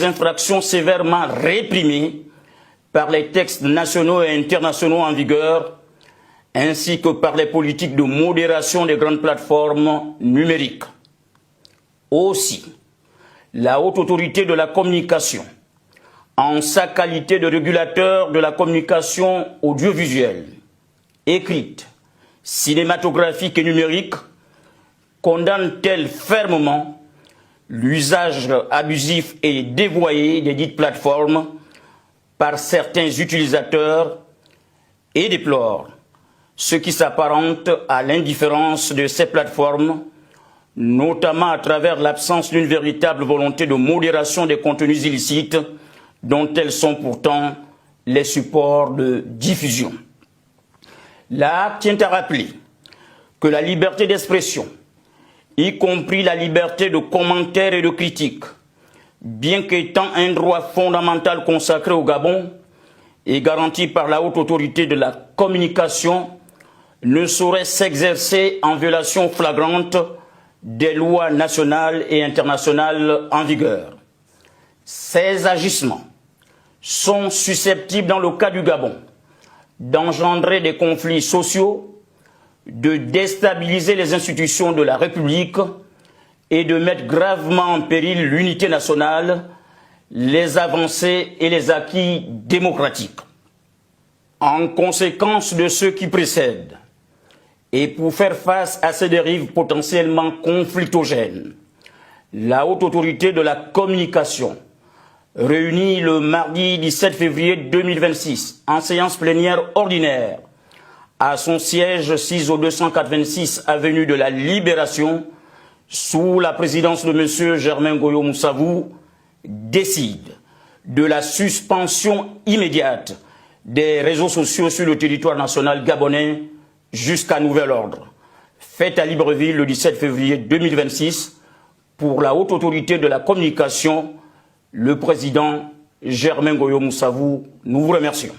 infractions sévèrement réprimées par les textes nationaux et internationaux en vigueur, ainsi que par les politiques de modération des grandes plateformes numériques. Aussi, la Haute Autorité de la Communication, en sa qualité de régulateur de la communication audiovisuelle, écrite, cinématographique et numérique, condamne-t-elle fermement l'usage abusif et dévoyé des dites plateformes par certains utilisateurs et déplore ce qui s'apparente à l'indifférence de ces plateformes, notamment à travers l'absence d'une véritable volonté de modération des contenus illicites dont elles sont pourtant les supports de diffusion. L'acte tient à rappeler que la liberté d'expression, y compris la liberté de commentaire et de critique, bien qu'étant un droit fondamental consacré au Gabon et garanti par la Haute Autorité de la Communication, ne saurait s'exercer en violation flagrante des lois nationales et internationales en vigueur. Ces agissements sont susceptibles, dans le cas du Gabon, d'engendrer des conflits sociaux, de déstabiliser les institutions de la République et de mettre gravement en péril l'unité nationale, les avancées et les acquis démocratiques. En conséquence de ce qui précède, et pour faire face à ces dérives potentiellement conflictogènes, la Haute Autorité de la Communication, réunie le mardi 17 février 2026 en séance plénière ordinaire à son siège 6 au 286 avenue de la Libération, sous la présidence de M. Germain Goyo Moussavou, décide de la suspension immédiate des réseaux sociaux sur le territoire national gabonais jusqu'à nouvel ordre. Faite à Libreville le 17 février 2026 pour la Haute Autorité de la Communication, le président Germain Goyo Moussavou, nous vous remercions.